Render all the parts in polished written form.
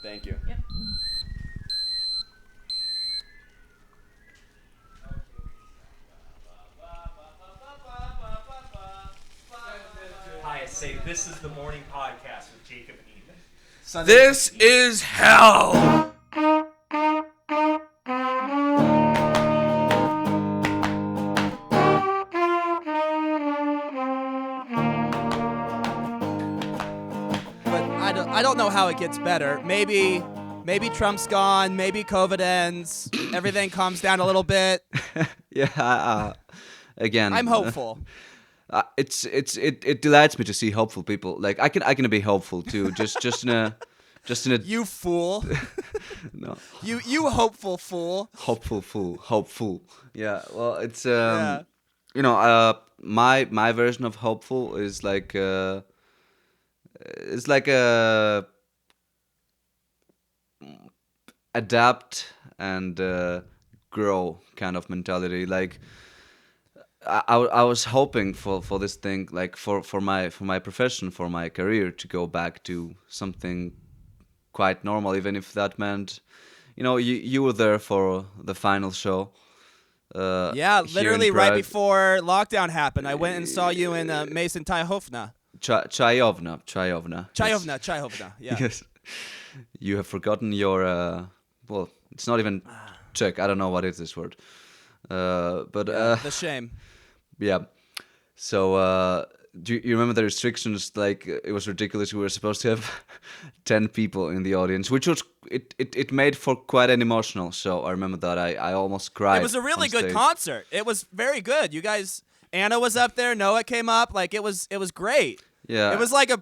Thank you. Yep. Hi, I say this is the morning podcast with Jacob and Ethan. This is hell. But I don't know how it gets better. Maybe Trump's gone. Maybe COVID ends. Everything calms down a little bit. Again, I'm hopeful. it delights me to see hopeful people. Like I can be hopeful too. Just in a You fool. no You hopeful fool. hopeful. Yeah. Well, it's Yeah. my version of hopeful is like it's like a adapt and grow kind of mentality. Like I was hoping for this thing, like for my profession, for my career, to go back to something quite normal, even if that meant, you were there for the final show. Yeah, Here literally in right Prague. before lockdown happened. I went and saw you in Mason Tyhovna. Chayovna. Chayhovna. Yeah. Yes. You have forgotten your well, it's not even Czech. I don't know what is this word. But The shame. yeah. So, do you remember the restrictions? Like, it was ridiculous. We were supposed to have 10 people in the audience, which was it made for quite an emotional show. I remember that I almost cried. It was a really on good stage. concert. It was very good. You guys, Anna was up there. Noah came up. Like it was great. Yeah. It was like a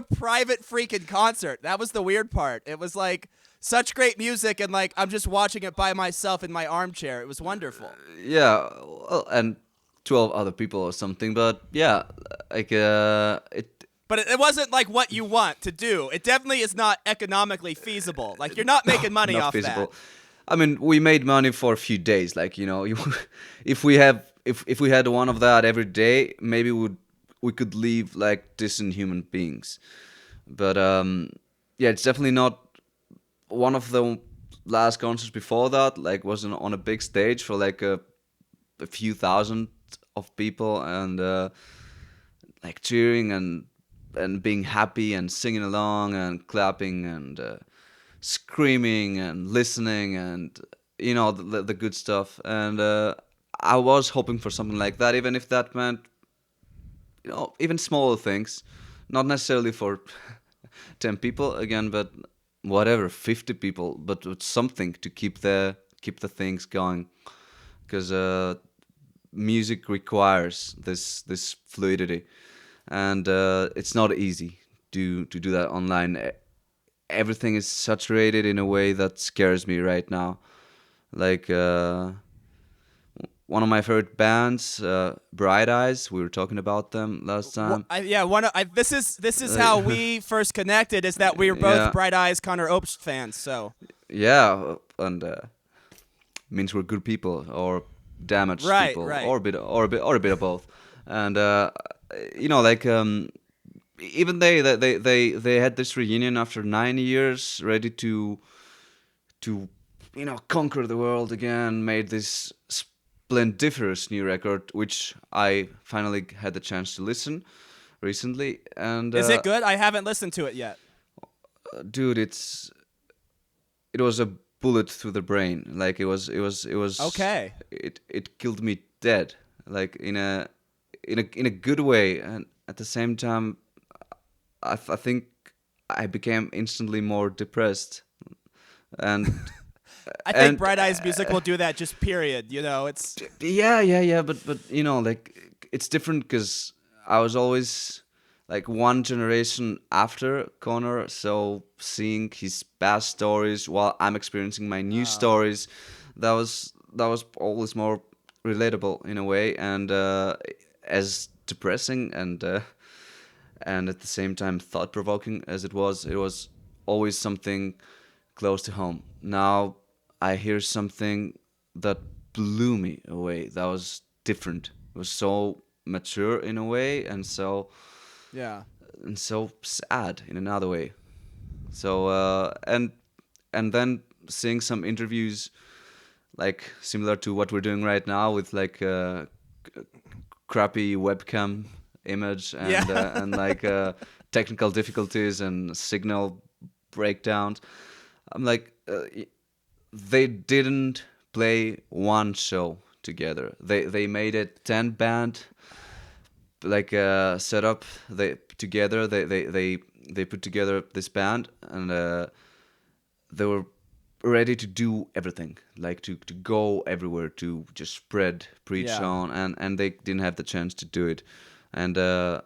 private freaking concert. That was the weird part. It was like such great music, and like I'm just watching it by myself in my armchair. It was wonderful. Yeah, well, and 12 other people or something. But yeah, like it. But it wasn't like what you want to do. It definitely is not economically feasible. Like you're not making money Not off feasible. that. I mean, we made money for a few days. Like, if we had one of that every day, maybe we could live like decent human beings. But yeah, it's definitely not one of the last concerts before that. Like, was on a big stage for like a few thousand of people, and like cheering and being happy and singing along and clapping and screaming and listening and the good stuff. And I was hoping for something like that, even if that meant even smaller things, not necessarily for 10 people again, but whatever, 50 people, but with something to keep the things going, because music requires this fluidity, and it's not easy to do that online. Everything is saturated in a way that scares me right now. Like one of my favorite bands, Bright Eyes. We were talking about them last time. This is how we first connected. Is that we were both Yeah. Bright Eyes Connor Opes fans. So Yeah, and means we're good people or damaged Right, people, right. or a bit of both. And like even they had this reunion after 9 years, ready to conquer the world again. Made this splendiferous new record, which I finally had the chance to listen recently. And is it good? I haven't listened to it yet. dude, it was a bullet through the brain. Like it was Okay. It killed me dead, like in a good way. And at the same time, I think I became instantly more depressed. And I think and- Bright Eyes music will do that. Just period. It's yeah, but like it's different because I was always like one generation after Connor, so seeing his past stories while I'm experiencing my new stories, that was always more relatable in a way, and as depressing and at the same time thought-provoking as it was always something close to home. Now I hear something that blew me away. That was different. It was so mature in a way, and so yeah. sad in another way. So and and then seeing some interviews like similar to what we're doing right now with like crappy webcam image and like technical difficulties and signal breakdowns. I'm like, they didn't play one show together. They made a 10-band like setup. They together. They put together this band, and they were ready to do everything, like to go everywhere, to just spread, preach on, and they didn't have the chance to do it. And the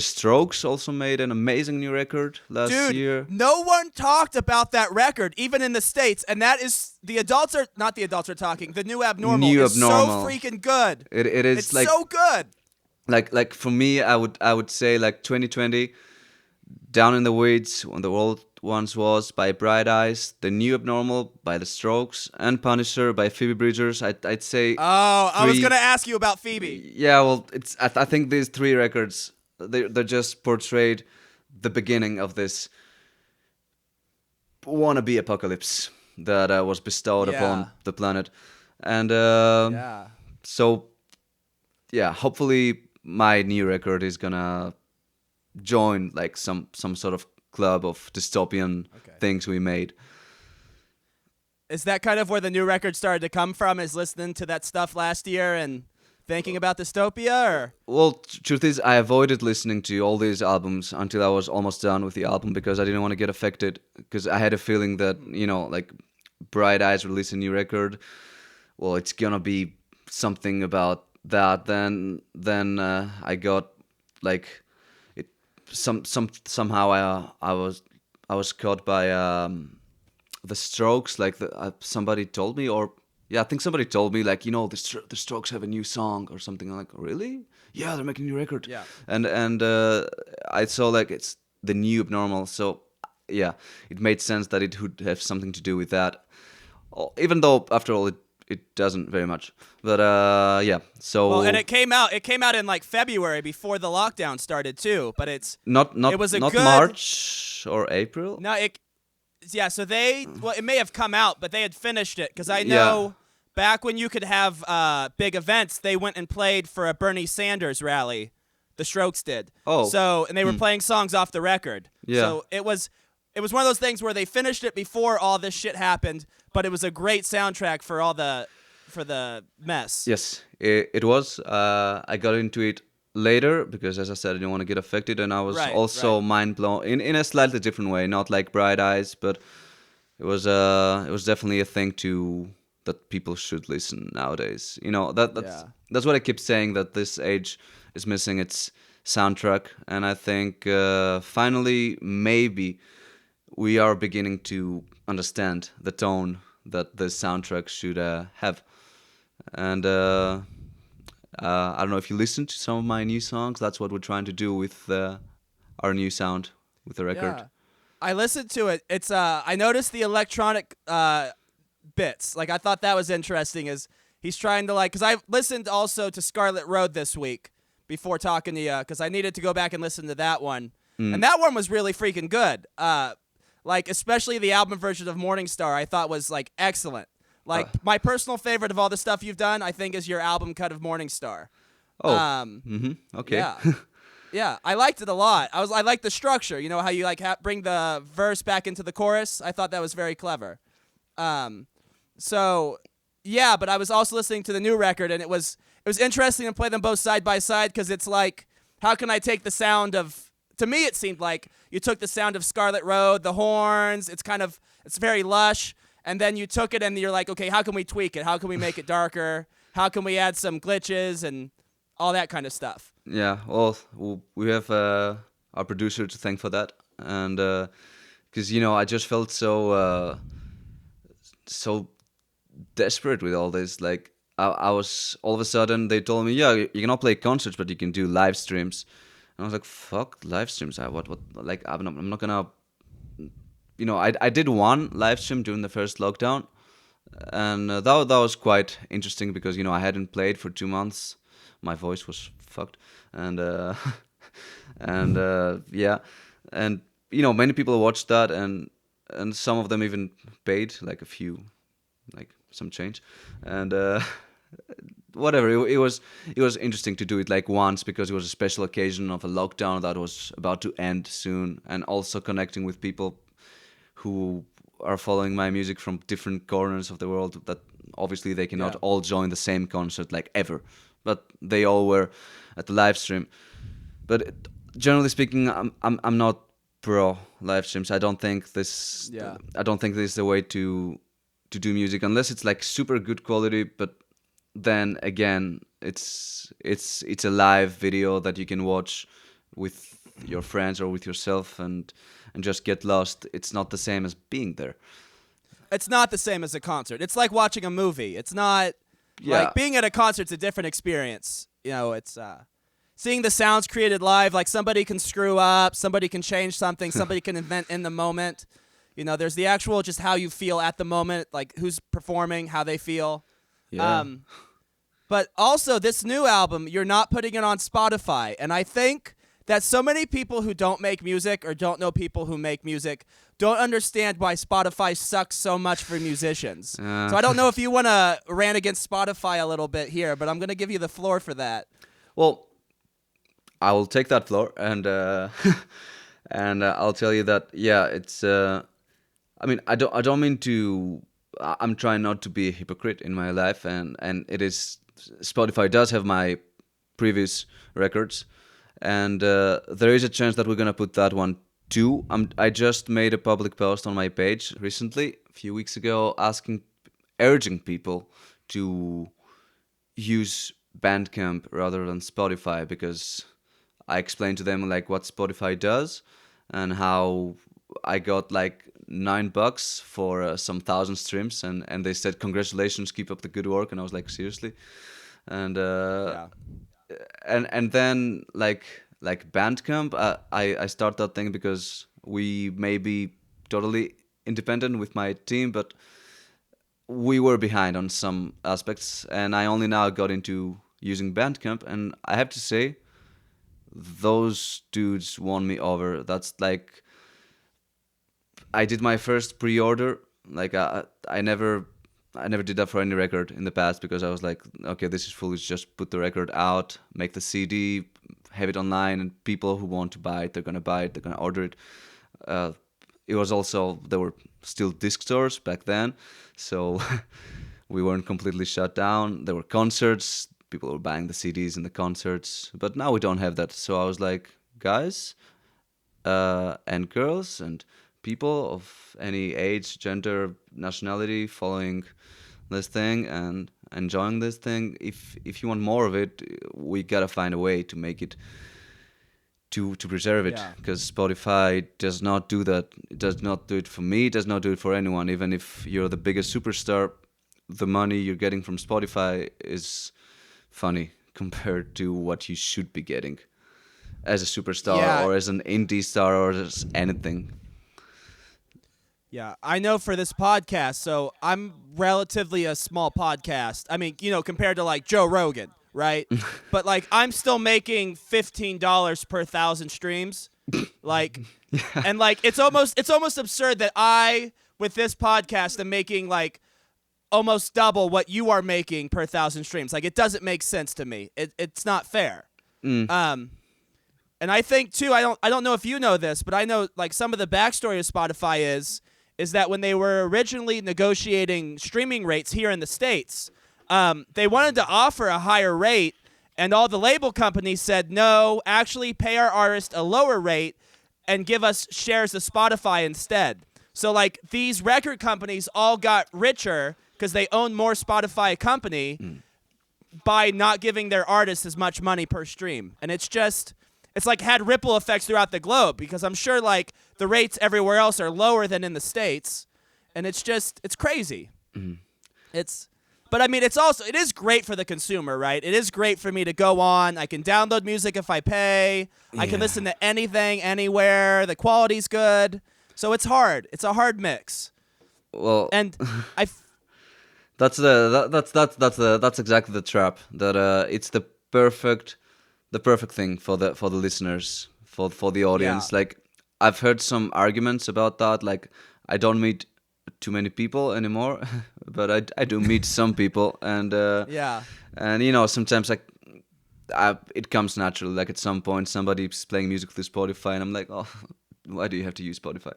Strokes also made an amazing new record last year. No one talked about that record, even in the States, and that is the adults are talking. The New Abnormal is so freaking good. It's like so good. Like for me, I would say like 2020, Down in the Weeds, when the world once was by Bright Eyes, The New Abnormal by The Strokes, and Punisher by Phoebe Bridgers. I'd say. Oh, I was gonna ask you about Phoebe. Yeah, well, it's I think these three records, they just portrayed the beginning of this wannabe apocalypse that was bestowed upon the planet, and so yeah, hopefully my new record is gonna join like some sort of club of dystopian things we made. Is that kind of where the new record started to come from? Is listening to that stuff last year and thinking about dystopia, or? Well, truth is, I avoided listening to all these albums until I was almost done with the album because I didn't want to get affected. Because I had a feeling that, you know, like Bright Eyes released a new record. Well, it's gonna be something about that. Then I got like it. Somehow I was caught by the Strokes. Like somebody told me, or. Yeah, I think somebody told me, like, you know, the Strokes have a new song or something. I'm like, really? Yeah, they're making a new record. Yeah. And I saw, like, it's The New Abnormal. So, yeah, it made sense that it would have something to do with that. Even though, after all, it doesn't very much. But, yeah, so... Well, and it came out in, like, February before the lockdown started, too. But it's... Not good... March or April? No, Yeah, so it may have come out, but they had finished it. Because I know... Back when you could have big events, they went and played for a Bernie Sanders rally. The Strokes did. Oh. So, and they were playing songs off the record. Yeah. So it was one of those things where they finished it before all this shit happened, but it was a great soundtrack for the mess. Yes, it was. I got into it later because, as I said, I didn't want to get affected, and I was also mind blown in a slightly different way. Not like Bright Eyes, but it was definitely a thing that people should listen nowadays. You know, that's what I keep saying, that this age is missing its soundtrack. And I think finally, maybe, we are beginning to understand the tone that the soundtrack should have. And I don't know if you listen to some of my new songs. That's what we're trying to do with our new sound, with the record. Yeah. I listened to it. It's I noticed the electronic bits. Like, I thought that was interesting, is he's trying to, like, because I listened also to Scarlet Road this week before talking to you, because I needed to go back and listen to that one. And that one was really freaking good. Like, especially the album version of Morning Star, I thought was, like, excellent. Like, my personal favorite of all the stuff you've done, I think, is your album cut of Morning Star. Okay. Yeah. Yeah, I liked it a lot. I liked the structure. You know how you, like, bring the verse back into the chorus? I thought that was very clever. So, yeah, but I was also listening to the new record, and it was interesting to play them both side by side, because it's like, how can I take the sound of... To me, it seemed like you took the sound of Scarlet Road, the horns, it's very lush, and then you took it and you're like, okay, how can we tweak it? How can we make it darker? How can we add some glitches and all that kind of stuff? Yeah, well, we have our producer to thank for that, and because, you know, I just felt so desperate with all this. Like, I was, all of a sudden they told me, yeah, you cannot play concerts, but you can do live streams. And I was like, fuck live streams. What? Like, I'm not gonna, you know, I did one live stream during the first lockdown, and that was quite interesting because, you know, I hadn't played for 2 months. My voice was fucked, and yeah, and, you know, many people watched that, and and some of them even paid like a few, like some change, and whatever. It was interesting to do it like once because it was a special occasion of a lockdown that was about to end soon, and also connecting with people who are following my music from different corners of the world that obviously they cannot all join the same concert like ever, but they all were at the live stream. But generally speaking, I'm not pro live streams. I don't think this is the way to do music unless it's like super good quality. But then again, it's a live video that you can watch with your friends or with yourself and just get lost. It's not the same as being there. It's not the same as a concert. It's like watching a movie. It's not like being at a concert's a different experience. You know, it's seeing the sounds created live. Like somebody can screw up, somebody can change something, somebody can invent in the moment. You know, there's the actual just how you feel at the moment, like who's performing, how they feel. Yeah. But also this new album, you're not putting it on Spotify, and I think that so many people who don't make music or don't know people who make music don't understand why Spotify sucks so much for musicians. So I don't know if you want to rant against Spotify a little bit here, but I'm going to give you the floor for that. Well, I will take that floor and and I'll tell you that it's. I mean, I don't mean to. I'm trying not to be a hypocrite in my life, and it is Spotify does have my previous records. And there is a chance that we're gonna put that one too. I just made a public post on my page recently, a few weeks ago, urging people to use Bandcamp rather than Spotify, because I explained to them like what Spotify does and how I got like $9 for some 1,000 streams, and they said congratulations, keep up the good work, and I was like, seriously. And and then like Bandcamp, I start that thing because we may be totally independent with my team, but we were behind on some aspects, and I only now got into using Bandcamp, and I have to say, those dudes won me over. That's like, I did my first pre-order. Like I never did that for any record in the past because I was like, okay, this is foolish. Just put the record out, make the CD, have it online, and people who want to buy it, they're gonna buy it, they're gonna order it. It was also, there were still disc stores back then, so we weren't completely shut down. There were concerts, people were buying the CDs in the concerts, but now we don't have that. So I was like, guys and girls and people of any age, gender, nationality following this thing and enjoying this thing, if you want more of it, we gotta find a way to make it, to preserve it, because Spotify does not do that. It does not do it for me, it does not do it for anyone. Even if you're the biggest superstar, the money you're getting from Spotify is funny compared to what you should be getting as a superstar or as an indie star or as anything. Yeah, I know for this podcast, so I'm relatively a small podcast. I mean, you know, compared to like Joe Rogan, right? But like I'm still making $15 per 1,000 streams. Like and like it's almost absurd that I, with this podcast, am making like almost double what you are making per 1,000 streams. Like it doesn't make sense to me. It's not fair. And I think too, I don't know if you know this, but I know like some of the backstory of Spotify is that when they were originally negotiating streaming rates here in the States, they wanted to offer a higher rate, and all the label companies said, no, actually pay our artist a lower rate and give us shares of Spotify instead. So like these record companies all got richer because they own more Spotify company by not giving their artists as much money per stream. And it's like had ripple effects throughout the globe, because I'm sure like the rates everywhere else are lower than in the States, and it's crazy. But I mean, it is great for the consumer, right? It is great for me to go on. I can download music if I pay. I can listen to anything, anywhere. The quality's good. So it's hard. It's a hard mix. Well, and that's exactly the trap. That it's the perfect thing for the listeners, for the audience. Like I've heard some arguments about that, like I don't meet too many people anymore, but I do meet some people, and Yeah. and sometimes it comes naturally. Like at some point, somebody's playing music through Spotify, and I'm like, oh, why do you have to use Spotify?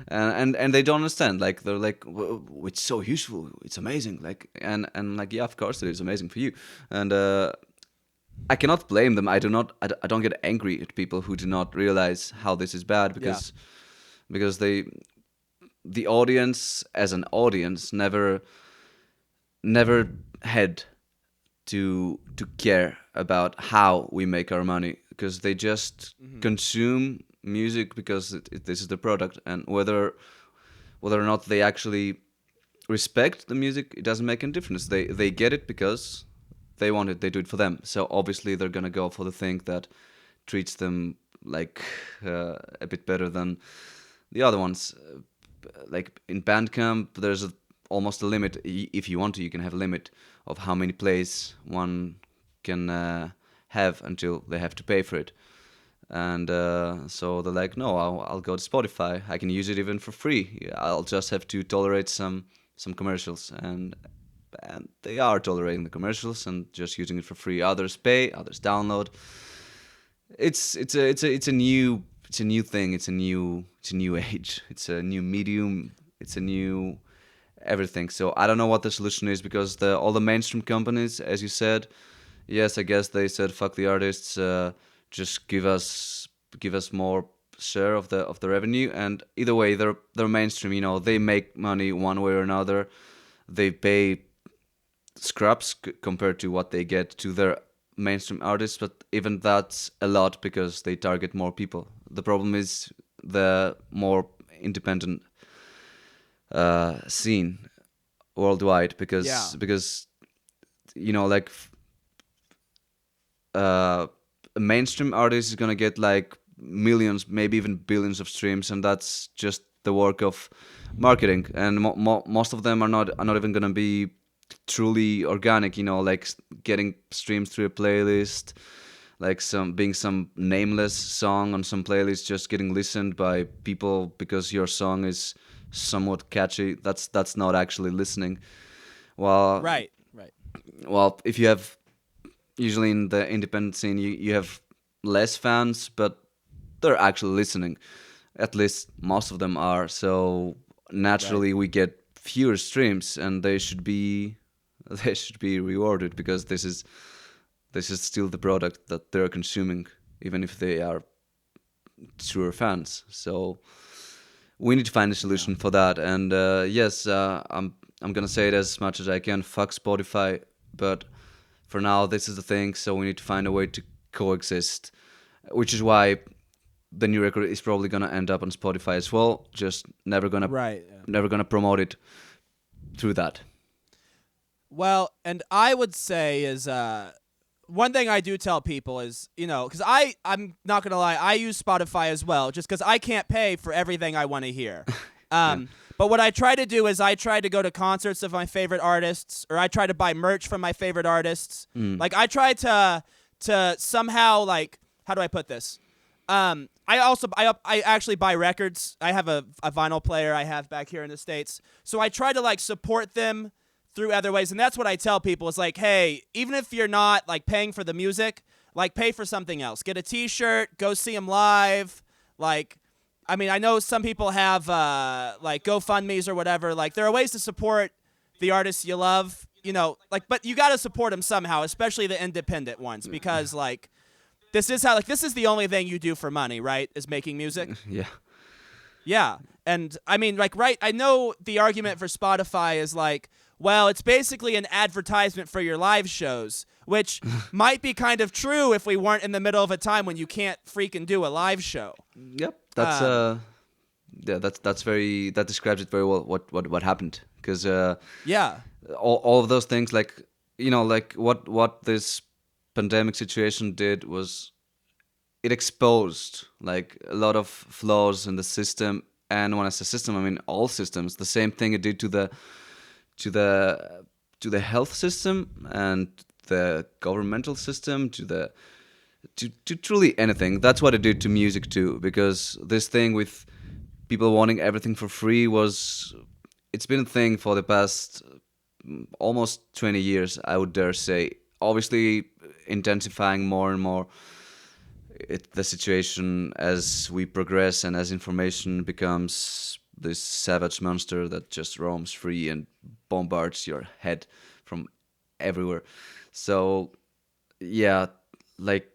And they don't understand. Like they're like, it's so useful, it's amazing. Like and like, yeah, of course it is amazing for you. And I cannot blame them. I don't get angry at people who do not realize how this is bad, because the audience as an audience never had to care about how we make our money, because they just consume music because this is the product, and whether or not they actually respect the music, it doesn't make any difference. They get it because they want it, they do it for them, so obviously they're gonna go for the thing that treats them like a bit better than the other ones. Like in Bandcamp, there's almost a limit. If you want to, you can have a limit of how many plays one can have until they have to pay for it. And so they're like, no, I'll go to Spotify. I can use it even for free. I'll just have to tolerate some commercials, and they are tolerating the commercials and just using it for free. Others pay, others download. It's a new thing. It's a new age. It's a new medium. It's a new everything. So I don't know what the solution is, because all the mainstream companies, as you said, yes, I guess they said fuck the artists, just give us more share of the revenue. And either way, they're mainstream. They make money one way or another. They pay scraps compared to what they get to their mainstream artists, but even that's a lot because they target more people. The problem is the more independent scene worldwide, because like a mainstream artist is gonna get like millions, maybe even billions of streams, and that's just the work of marketing. And most of them are not even gonna be truly organic, like getting streams through a playlist, like some nameless song on some playlist just getting listened by people because your song is somewhat catchy. That's not actually listening. Well, Right. well, if you have, usually in the independent scene, you have less fans, but they're actually listening. At least most of them are. So naturally we get fewer streams, and they should be rewarded, because this is still the product that they're consuming, even if they are truer fans. So we need to find a solution for that. And yes, I'm gonna say it as much as I can. Fuck Spotify, but for now this is the thing. So we need to find a way to coexist, which is why the new record is probably gonna end up on Spotify as well. Just never gonna promote it through that. Well, and I would say is one thing I do tell people is, because I'm not going to lie, I use Spotify as well, just because I can't pay for everything I want to hear. But what I try to do is I try to go to concerts of my favorite artists, or I try to buy merch from my favorite artists. Like I try to somehow, like, how do I put this? I actually buy records. I have a vinyl player I have back here in the States. So I try to like support them through other ways. And that's what I tell people is like, hey, even if you're not like paying for the music, like pay for something else. Get a t-shirt, go see them live. Like, I mean, I know some people have like GoFundMes or whatever. Like there are ways to support the artists you love, but you got to support them somehow, especially the independent ones, because like, this is the only thing you do for money, right? Is making music. Yeah. And I mean, like, right. I know the argument for Spotify is like, well, it's basically an advertisement for your live shows, which might be kind of true if we weren't in the middle of a time when you can't freaking do a live show. Yep. That describes it very well. What happened? Because all of those things, like like what this pandemic situation did was it exposed like a lot of flaws in the system. And when I say system, I mean all systems. The same thing it did to the health system and the governmental system, to truly anything. That's what it did to music too, because this thing with people wanting everything for free it's been a thing for the past almost 20 years, I would dare say. Obviously, intensifying more and more the situation as we progress and as information becomes this savage monster that just roams free and bombards your head from everywhere. So, yeah, like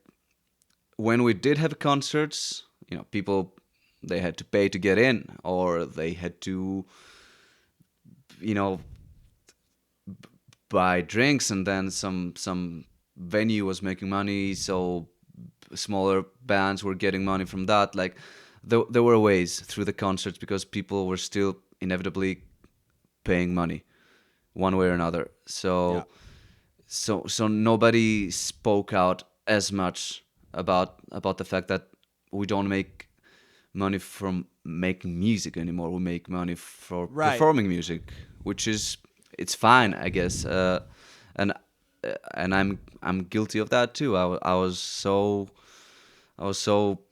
when we did have concerts, people, they had to pay to get in, or they had to, you know, buy drinks, and then some venue was making money, so smaller bands were getting money from that. Like there were ways through the concerts because people were still inevitably paying money one way or another. So Yeah. so nobody spoke out as much about the fact that we don't make money from making music anymore. We make money for Right. performing music, which is, it's fine, I guess. And and I'm guilty of that too. I was so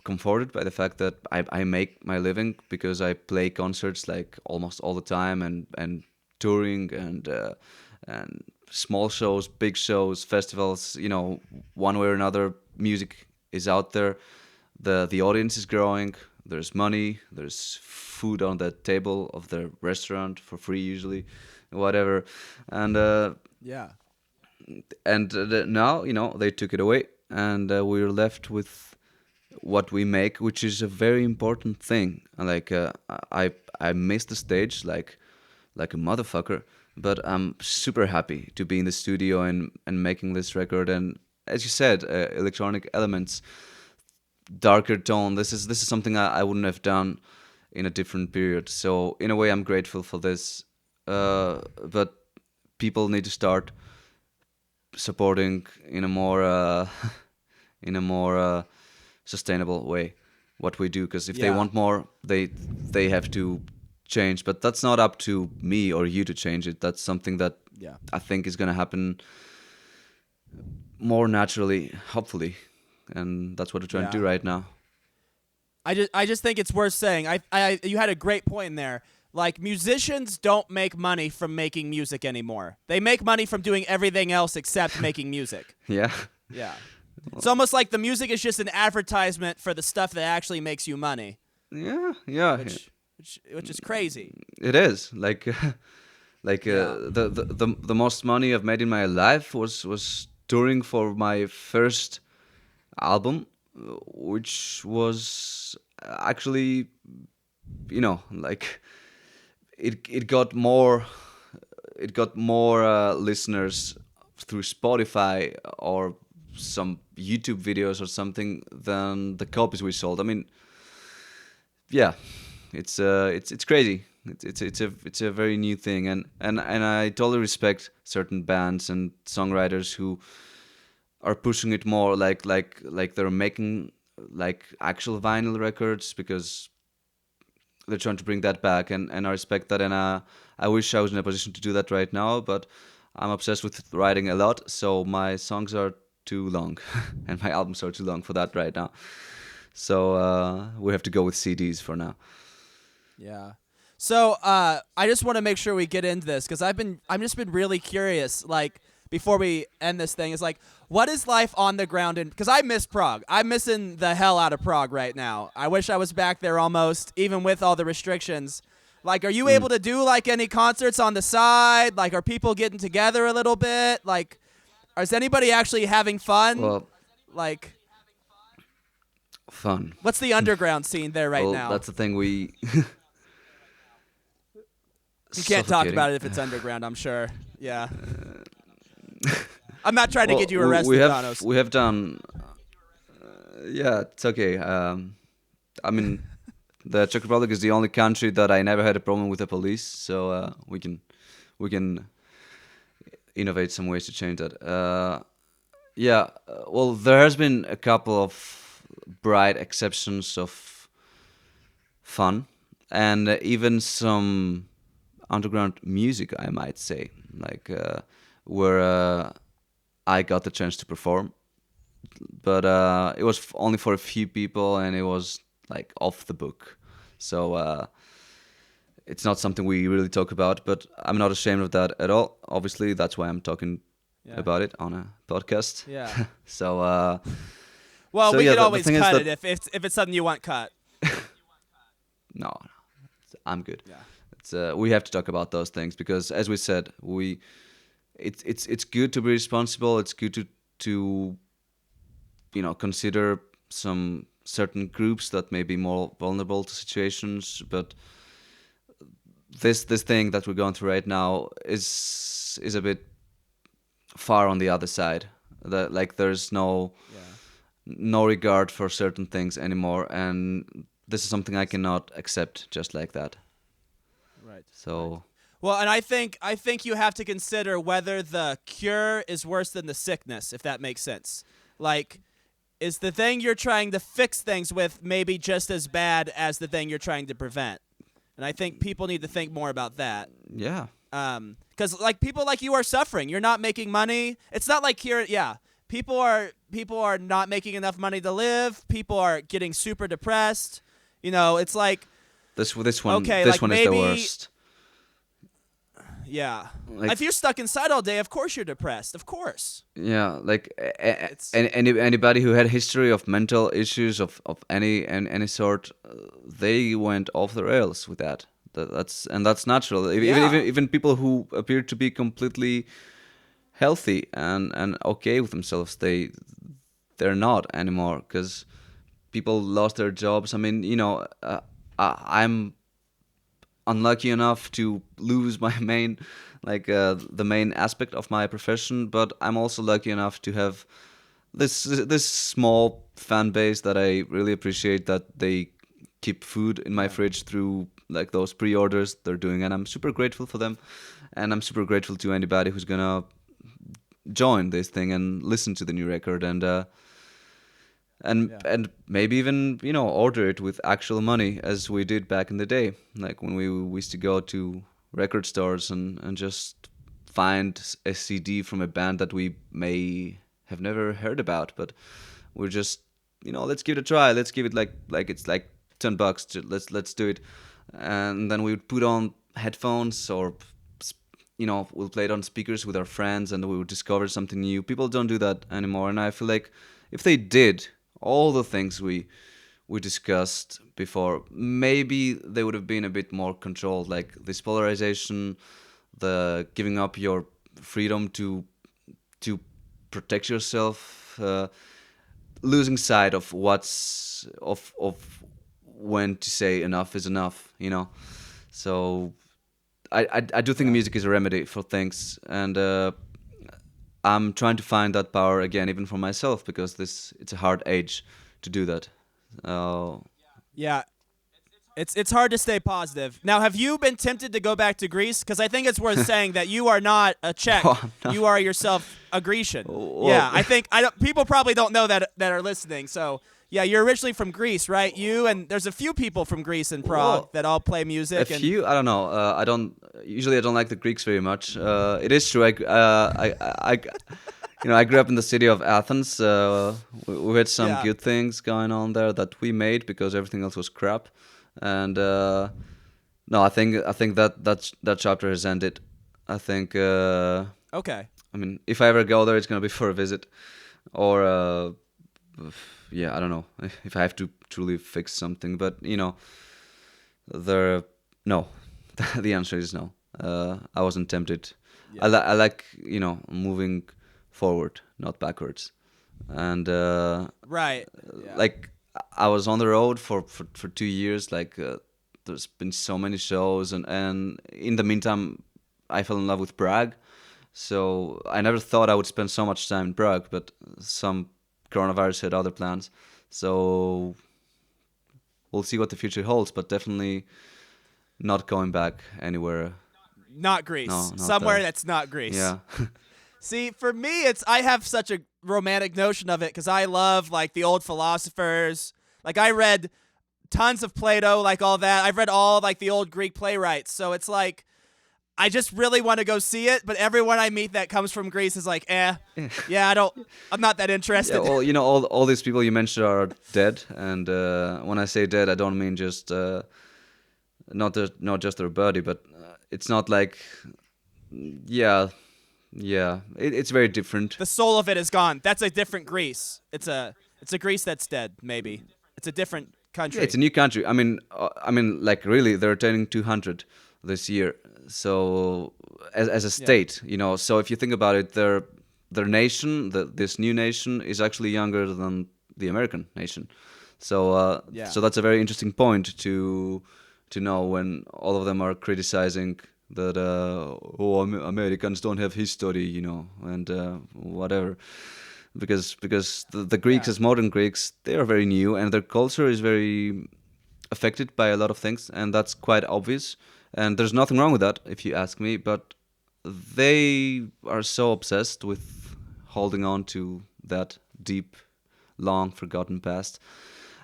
comforted by the fact that I make my living because I play concerts like almost all the time, and touring, and small shows, big shows, festivals. One way or another, music is out there. The audience is growing. There's money. There's food on the table of the restaurant for free usually, whatever. And Yeah. now they took it away, and we're left with what we make, which is a very important thing. Like I miss the stage like a motherfucker, but I'm super happy to be in the studio and making this record. And as you said, electronic elements, darker tone. This is something I wouldn't have done in a different period. So in a way, I'm grateful for this. But people need to start supporting in a more sustainable way what we do, because if they Yeah. want more, they have to change. But that's not up to me or you to change it. That's something that Yeah. I think is going to happen more naturally, hopefully, and that's what we're trying to do Yeah. right now. I just think it's worth saying. I you had a great point in there. Like, musicians don't make money from making music anymore. They make money from doing everything else except making music. Yeah. Yeah. It's almost like the music is just an advertisement for the stuff that actually makes you money, Yeah. which is crazy. It is like Yeah. the most money I've made in my life was touring for my first album, which was actually, like it got more listeners through Spotify or some YouTube videos or something than the copies we sold. I mean, yeah, it's crazy. It's a very new thing, and I totally respect certain bands and songwriters who are pushing it more, like they're making like actual vinyl records because they're trying to bring that back, and I respect that, and I wish I was in a position to do that right now, but I'm obsessed with writing a lot, so my songs are too long and my albums are too long for that right now. So we have to go with CDs for now. Yeah. So I just want to make sure we get into this because I'm just been really curious. Like, before we end this thing, is like, what is life on the ground? And because I miss Prague, I'm missing the hell out of Prague right now. I wish I was back there almost, even with all the restrictions. Like, are you able to do like any concerts on the side? Like, are people getting together a little bit? Like, is anybody actually having fun? Well, Like, fun. what's the underground scene there right Well, now? that's the thing we. You can't talk Suffocating. about it if it's underground, I'm sure. Yeah. I'm not trying to Well, get you arrested, we have Thannos. we have done. Yeah, it's okay. I mean, the Czech Republic is the only country that I never had a problem with the police, so we can innovate some ways to change that. Well, there has been a couple of bright exceptions of fun, and even some underground music, I might say, like where I got the chance to perform, but it was only for a few people, and it was like off the book. So it's not something we really talk about, but I'm not ashamed of that at all. Obviously, that's why I'm talking about it on a podcast. Yeah. So Well, so we yeah, could the always thing is cut that- it if it's something you want cut. no, I'm good. Yeah. It's we have to talk about those things because, as we said, it's good to be responsible. It's good to consider some certain groups that may be more vulnerable to situations, but this thing that we're going through right now is a bit far on the other side. That like there's no regard for certain things anymore, and this is something I cannot accept just like that. Right. So Well, and I think you have to consider whether the cure is worse than the sickness, if that makes sense. Like, is the thing you're trying to fix things with maybe just as bad as the thing you're trying to prevent? And I think people need to think more about that. yeah, Because like people like you are suffering. You're not making money. It's not like here. Yeah, people are not making enough money to live. People are getting super depressed. It's like this one okay, this like one is maybe, the worst. Yeah. Like- if you're stuck inside all day, of course you're depressed. Of course. Yeah, like It's- anybody who had a history of mental issues of any sort, they went off the rails with that. That's natural. Yeah. Even people who appear to be completely healthy and okay with themselves, they're not anymore because people lost their jobs. I mean, I'm unlucky enough to lose my main the main aspect of my profession, but I'm also lucky enough to have this small fan base that I really appreciate, that they keep food in my fridge through like those pre-orders they're doing, and I'm super grateful for them, and I'm super grateful to anybody who's gonna join this thing and listen to the new record and maybe even order it with actual money, as we did back in the day, like when we used to go to record stores and just find a CD from a band that we may have never heard about, but we're just let's give it a try, let's give it like it's like $10, let's do it, and then we would put on headphones or we'll play it on speakers with our friends and we would discover something new. People don't do that anymore, and I feel like if they did all the things we discussed before, maybe they would have been a bit more controlled, like this polarization, the giving up your freedom to protect yourself, losing sight of what's of when to say enough is enough, So I do think music is a remedy for things, and I'm trying to find that power again, even for myself, because it's a hard age to do that. Yeah. It's hard to stay positive. Now, have you been tempted to go back to Greece? Because I think it's worth saying that you are not a Czech. Oh, I'm not. You are yourself a Grecian. Well- Yeah, I think people probably don't know that are listening. So, yeah, you're originally from Greece, right? You and there's a few people from Greece and Prague Well, that all play music. A and few, I don't know. I don't like the Greeks very much. It is true. I grew up in the city of Athens. We had some Yeah. good things going on there that we made because everything else was crap. And no, I think that chapter has ended. I think. Okay. I mean, if I ever go there, it's gonna be for a visit, or yeah, I don't know if I have to truly fix something. But no, the answer is no. I wasn't tempted. I like moving forward, not backwards, and Right. Yeah. like I was on the road for 2 years. Like there's been so many shows, and in the meantime, I fell in love with Prague. So I never thought I would spend so much time in Prague, but some coronavirus had other plans. So we'll see what the future holds, but definitely not going back anywhere. Not Greece. No, not Somewhere there. that's not Greece. Yeah. See, for me, I have such a romantic notion of it because I love like the old philosophers. Like I read tons of Plato, like all that. I've read all like the old Greek playwrights. So it's like I just really want to go see it, but everyone I meet that comes from Greece is like, yeah, I'm not that interested. Yeah, well, all these people you mentioned are dead, and when I say dead, I don't mean just not just their body, but it's not like, yeah, it's very different. The soul of it is gone. That's a different Greece. It's a Greece that's dead. Maybe it's a different country. Yeah, it's a new country. I mean, like really, they're turning 200 this year. So as a state, So if you think about it, their nation, this new nation, is actually younger than the American nation. So so that's a very interesting point to know when all of them are criticizing that Americans don't have history, and whatever. Because the Greeks, as modern Greeks, they are very new, and their culture is very affected by a lot of things, and that's quite obvious. And there's nothing wrong with that, if you ask me. But they are so obsessed with holding on to that deep, long forgotten past.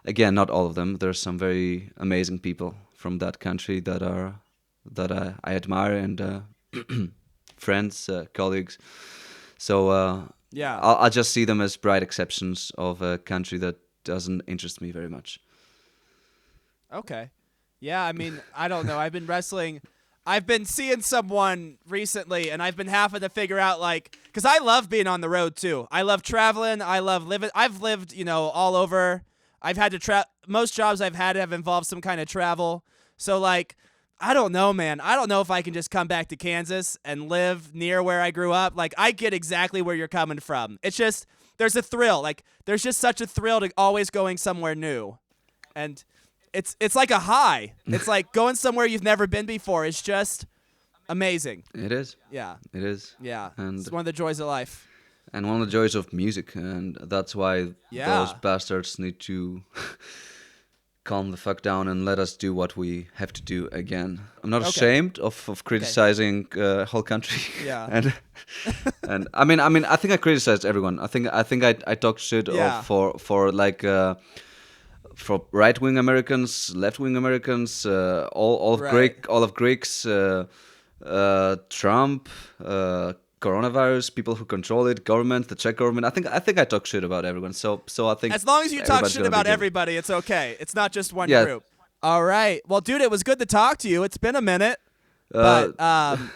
Again, not all of them. There's some very amazing people from that country that I admire, and friends, colleagues. So I'll just see them as bright exceptions of a country that doesn't interest me very much. Okay. Yeah, I mean, I don't know. I've been seeing someone recently, and I've been having to figure out, because I love being on the road too. I love traveling. I love living. I've lived, all over. I've had to most jobs I've had have involved some kind of travel. So, I don't know, man. I don't know if I can just come back to Kansas and live near where I grew up. I get exactly where you're coming from. It's just, there's a thrill. There's just such a thrill to always going somewhere new. And it's like a high. It's like going somewhere you've never been before. It's just amazing. It is. Yeah. It is. Yeah. And it's one of the joys of life. And one of the joys of music. And that's why those bastards need to calm the fuck down and let us do what we have to do again. I'm not ashamed of criticizing whole country. Yeah. and I mean I think I criticized everyone. I think I talked shit for right-wing Americans, left-wing Americans, all of Greeks, Trump, coronavirus, people who control it, government, the Czech government. I think I talk shit about everyone. So I think as long as you talk shit about everybody, it's okay. It's not just one group. All right. Well, dude, it was good to talk to you. It's been a minute, but I'm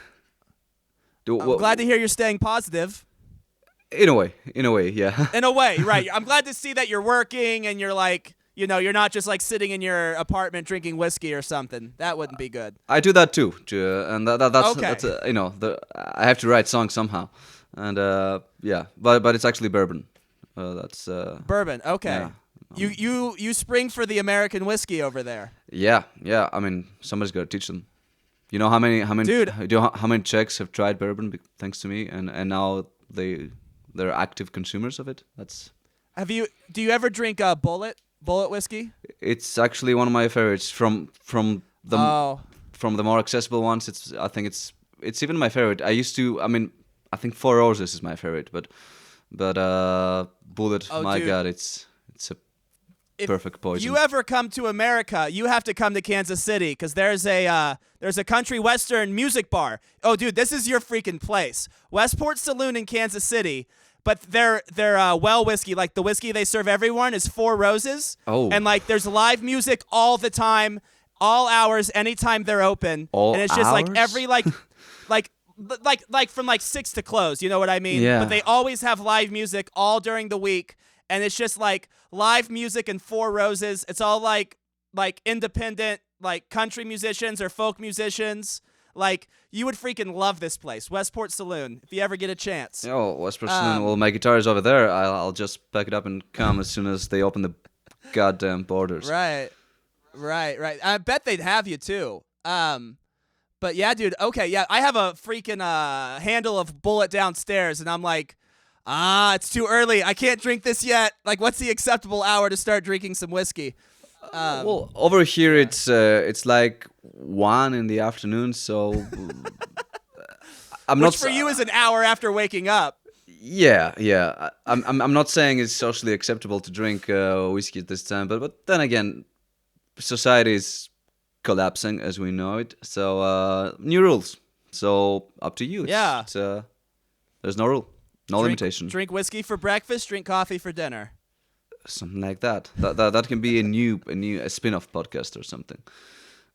glad to hear you're staying positive. In a way, yeah. In a way, right. I'm glad to see that you're working and you're you're not just sitting in your apartment drinking whiskey or something. That wouldn't be good. I do that too, and that's okay. I have to write songs somehow, and but it's actually bourbon. That's bourbon. Okay. Yeah. You spring for the American whiskey over there. Yeah. I mean, somebody's got to teach them. You know how many Dude. Do you know how many Czechs have tried bourbon thanks to me, and now they're active consumers of it. Do you ever drink Bullet whiskey? It's actually one of my favorites from the more accessible ones. I think it's even my favorite. I think Four Roses is my favorite, but Bullet, God, it's a perfect poison. If you ever come to America, you have to come to Kansas City because there's a country western music bar. Oh, dude, this is your freaking place. Westport Saloon in Kansas City. But their well whiskey, the whiskey they serve everyone, is Four Roses. Oh. And there's live music all the time, all hours, anytime they're open. And it's just hours? Every from 6 to close. You know what I mean? Yeah. But they always have live music all during the week, and it's just live music and Four Roses. It's all independent country musicians or folk musicians. You would freaking love this place, Westport Saloon, if you ever get a chance. Oh, Westport Saloon. Well, my guitar is over there. I'll just pack it up and come as soon as they open the goddamn borders. Right. I bet they'd have you too. But yeah, dude. Okay, yeah. I have a freaking handle of Bullet downstairs, and I'm it's too early. I can't drink this yet. What's the acceptable hour to start drinking some whiskey? Well, over here it's 1 in the afternoon, so Which for you is an hour after waking up. Yeah. I'm not saying it's socially acceptable to drink whiskey at this time, but then again, society is collapsing as we know it. So new rules. So up to you. There's no rule, limitation. Drink whiskey for breakfast. Drink coffee for dinner. Something like that. That can be a spin-off podcast or something.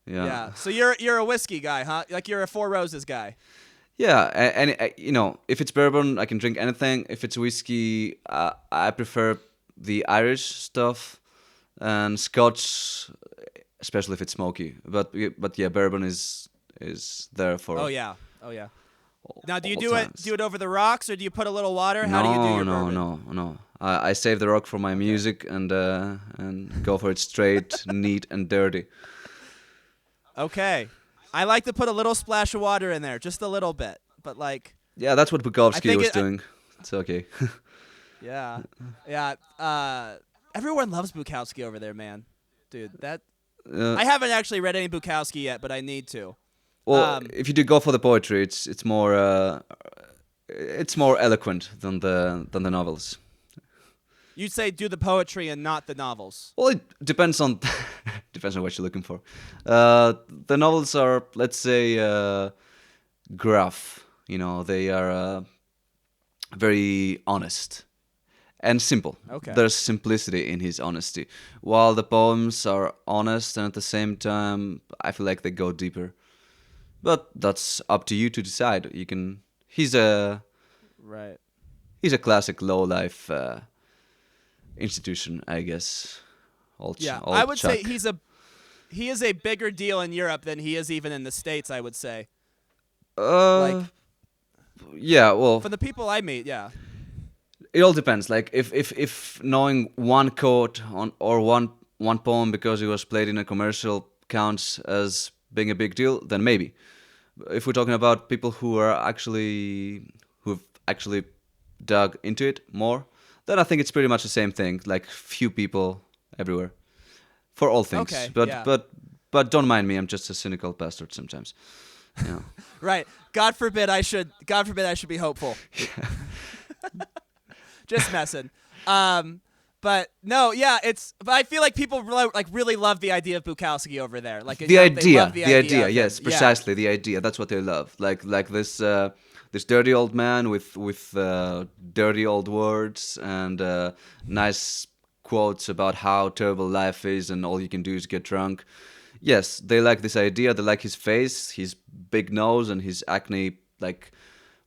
Yeah. So you're a whiskey guy, huh? Like you're a Four Roses guy. Yeah, and you know, if it's bourbon, I can drink anything. If it's whiskey, I prefer the Irish stuff, and Scotch, especially if it's smoky. But yeah, bourbon is there for. Oh yeah. Now, do you all do times. it over the rocks, or do you put a little water? How do you do your bourbon? No. I save the rock for my music and go for it straight, neat, and dirty. Okay. I like to put a little splash of water in there, just a little bit, but like. Yeah, that's what Bukowski was it- doing. It's okay. Yeah. Everyone loves Bukowski over there, man. Dude, that. I haven't actually read any Bukowski yet, but I need to. Well, if you do go for the poetry, it's more eloquent than the novels. You'd say do the poetry and not the novels. Well, it depends on depends on what you're looking for. The novels are, let's say, gruff. You know, they are very honest and simple. Okay. There's simplicity in his honesty, while the poems are honest and at the same time, I feel like they go deeper. But that's up to you to decide. You can. He's a classic low life institution, I guess. I would say he is a bigger deal in Europe than he is even in the States, I would say. Yeah, well, For the people I meet, yeah. it all depends. Like if knowing one quote or one poem because it was played in a commercial counts as being a big deal, then maybe. If we're talking about people who've actually dug into it more, then I think it's pretty much the same thing. Like few people everywhere, for all things. Okay, but yeah. but don't mind me. I'm just a cynical bastard sometimes. Yeah. Right. God forbid I should be hopeful. Just messing. But no, yeah, but I feel like people really love the idea of Bukowski over there. Like The they idea, love the idea of yes, him. precisely the idea. That's what they love. Like this dirty old man with dirty old words and nice quotes about how terrible life is and all you can do is get drunk. Yes, they like this idea. They like his face, his big nose, and his acne like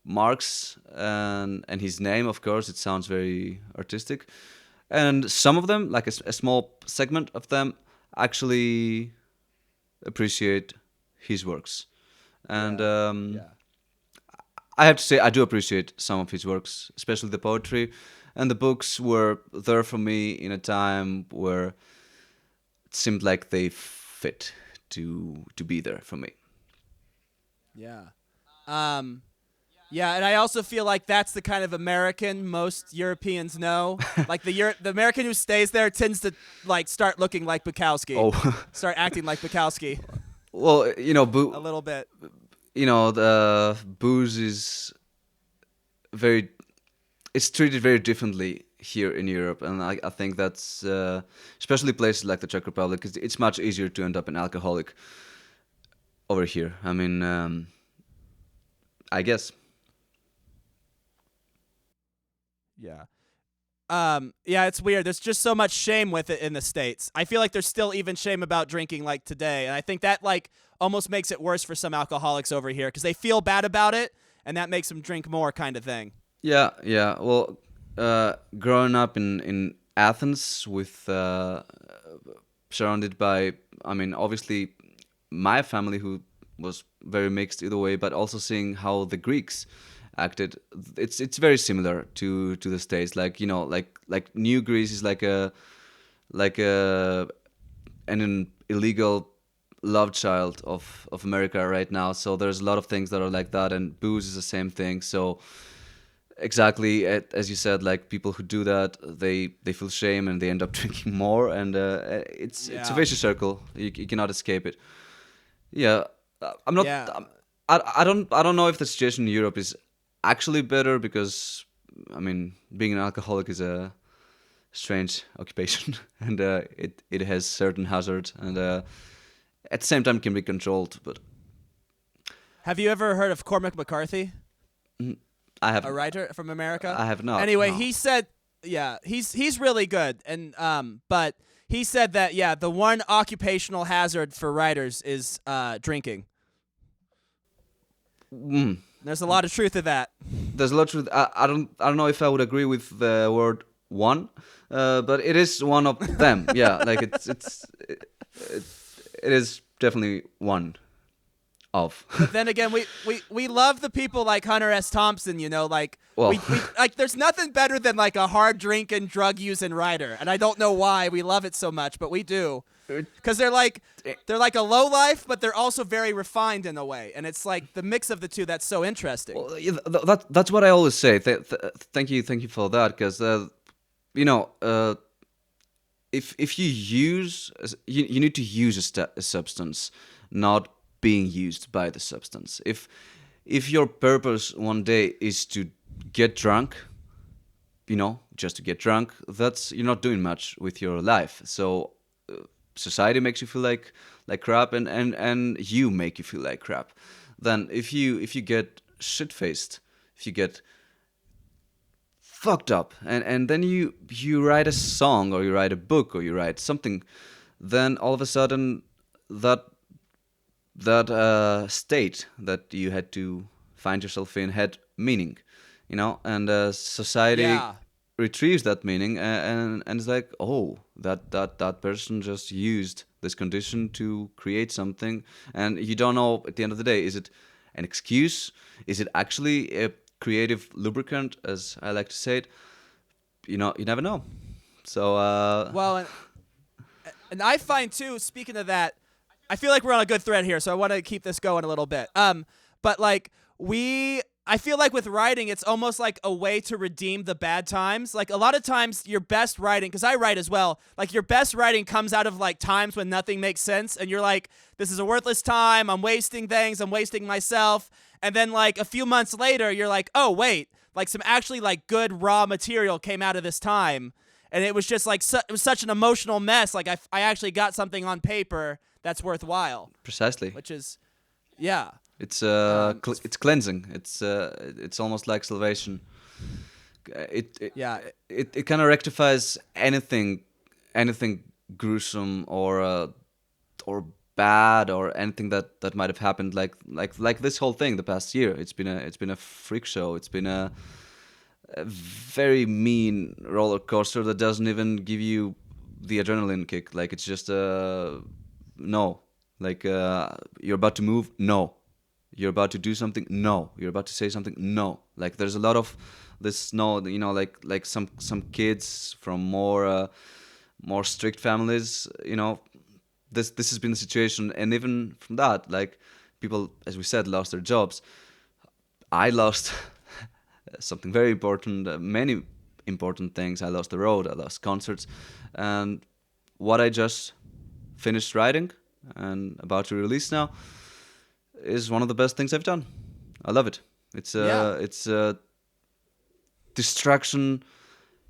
marks, and his name. Of course, it sounds very artistic. And some of them, like a small segment of them, actually appreciate his works. And I have to say, I do appreciate some of his works, especially the poetry. And the books were there for me in a time where it seemed like they fit to be there for me. Yeah. Yeah, and I also feel like that's the kind of American most Europeans know. Like the American who stays there tends to like start looking like Bukowski. Oh. Start acting like Bukowski Well, you know, a little bit. you know, the booze is it's treated very differently here in Europe, and I think that's especially places like the Czech Republic, it's much easier to end up an alcoholic over here. I mean, I guess. Yeah. Yeah, it's weird. There's just so much shame with it in the States. I feel like there's still even shame about drinking like today. And I think that like almost makes it worse for some alcoholics over here because they feel bad about it and that makes them drink more kind of thing. Yeah. Well, growing up in Athens with surrounded by, I mean, obviously my family who was very mixed either way, but also seeing how the Greeks acted, it's very similar to the States. Like, you know, like New Greece is like an illegal love child of America right now. So there's a lot of things that are like that, and booze is the same thing. So exactly as you said, like people who do that, they feel shame and they end up drinking more, and it's a vicious circle. You cannot escape it. Yeah, I'm not. Yeah. I don't know if the situation in Europe is actually better because, I mean, being an alcoholic is a strange occupation and it has certain hazards and at the same time can be controlled. But Have you ever heard of Cormac McCarthy? I have A writer from America? I have not. Anyway, no. he said, yeah, he's really good, and but he said that the one occupational hazard for writers is drinking. There's a lot of truth to that. There's a lot of truth. I don't know if I would agree with the word one, but it is one of them. Yeah, like it is definitely one of. But then again, we love the people like Hunter S. Thompson, you know, like Well. we like there's nothing better than like a hard drinking, drug using writer, and I don't know why we love it so much, but we do. Because they're like a low life, but they're also very refined in a way, and it's like the mix of the two that's so interesting. Well, yeah, that's what I always say. Thank you for that, because if you use, you need to use a substance, not being used by the substance. If your purpose one day is to get drunk, just to get drunk, you're not doing much with your life. So society makes you feel like crap, and you make you feel like crap. Then if you get shit-faced, if you get fucked up, and then you write a song, or you write a book, or you write something, then all of a sudden that state that you had to find yourself in had meaning, and society retrieves that meaning, and it's like, oh, that person just used this condition to create something, and you don't know at the end of the day, is it an excuse? Is it actually a creative lubricant, as I like to say it? You never know. So Well, and I find too, speaking of that, I feel like we're on a good thread here, so I want to keep this going a little bit. But like I feel like with writing, it's almost like a way to redeem the bad times. Like a lot of times your best writing, because I write as well, like your best writing comes out of like times when nothing makes sense, and you're like, this is a worthless time, I'm wasting things, I'm wasting myself. And then like a few months later, you're like, oh wait, like some actually like good raw material came out of this time. And it was just like, it was such an emotional mess. Like I actually got something on paper that's worthwhile. Precisely. Which is, yeah. It's it's cleansing. It's almost like salvation. It kind of rectifies anything gruesome or bad, or anything that might have happened. Like this whole thing the past year. It's been a freak show. It's been a very mean roller coaster that doesn't even give you the adrenaline kick. Like it's just no. Like you're about to move, no. You're about to do something, no. You're about to say something, no. Like there's a lot of this, no. Like some kids from more strict families. This has been the situation, and even from that, like people, as we said, lost their jobs. I lost something very important, many important things. I lost the road, I lost concerts, and what I just finished writing and about to release now is one of the best things I've done. I love it. It's distraction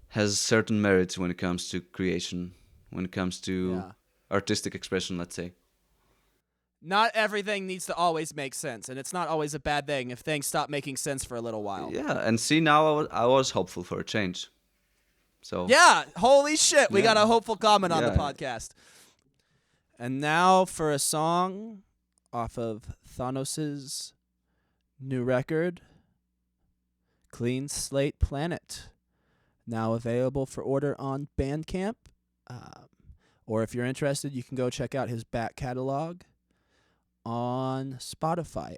has certain merits when it comes to creation, when it comes to artistic expression, let's say. Not everything needs to always make sense, and it's not always a bad thing if things stop making sense for a little while. Yeah, and see, now I was hopeful for a change. So yeah, holy shit, we got a hopeful comment on the podcast. And now for a song off of Thannos' new record, Clean Slate Planet. Now available for order on Bandcamp. Or if you're interested, you can go check out his back catalog on Spotify.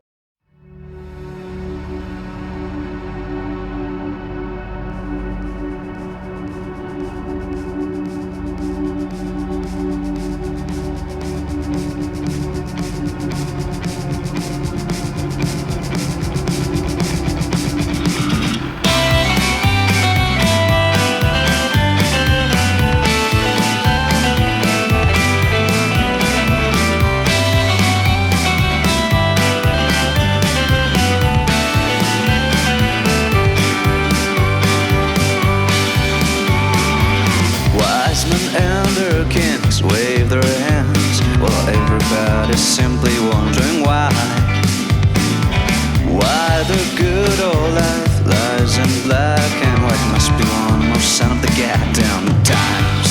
Wave their hands while everybody's simply wondering why the good old life lies in black and white. Must be one more sign of the goddamn times.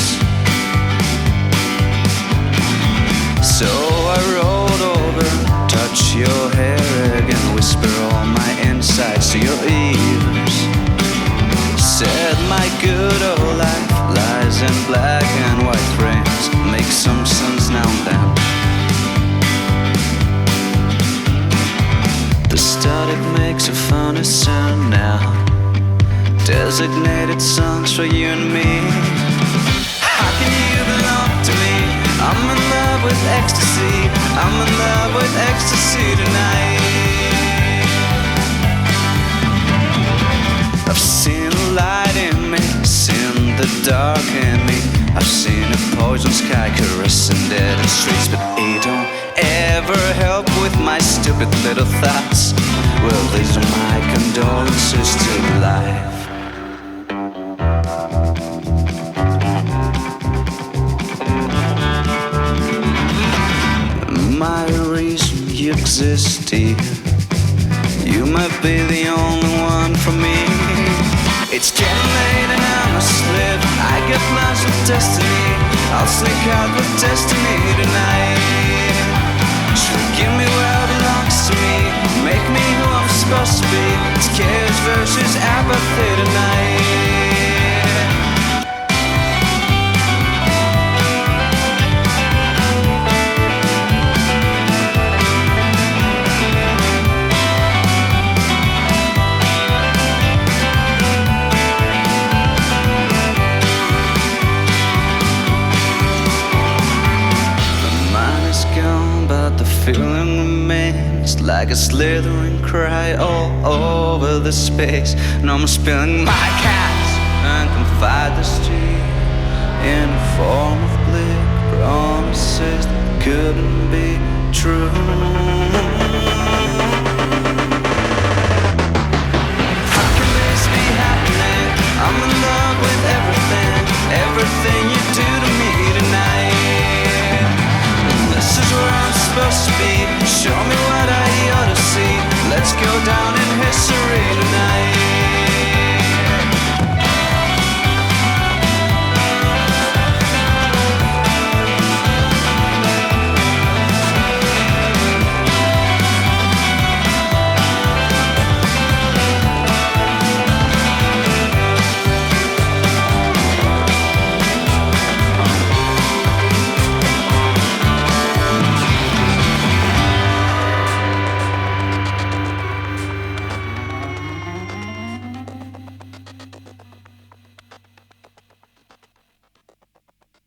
and black and white rains, make some suns now and then. The static makes a funny sound now. Designated songs for you and me. How can you belong to me? I'm in love with ecstasy. I'm in love with ecstasy tonight. I've seen a light in me, seen the dark in me. I've seen a poison sky caressing dead end streets, but it don't ever help with my stupid little thoughts. Well, these are my condolences to life. My reason you exist here. You might be the only one for me. It's getting late and I must live. I get lost with destiny. I'll sneak out with destiny tonight. She'll give me where it belongs to me. Make me who I'm supposed to be. It's chaos versus apathy tonight. Feeling remains like a slithering cry all over the space. And I'm spilling my cats and confide the street in a form of bleak promises that couldn't be true.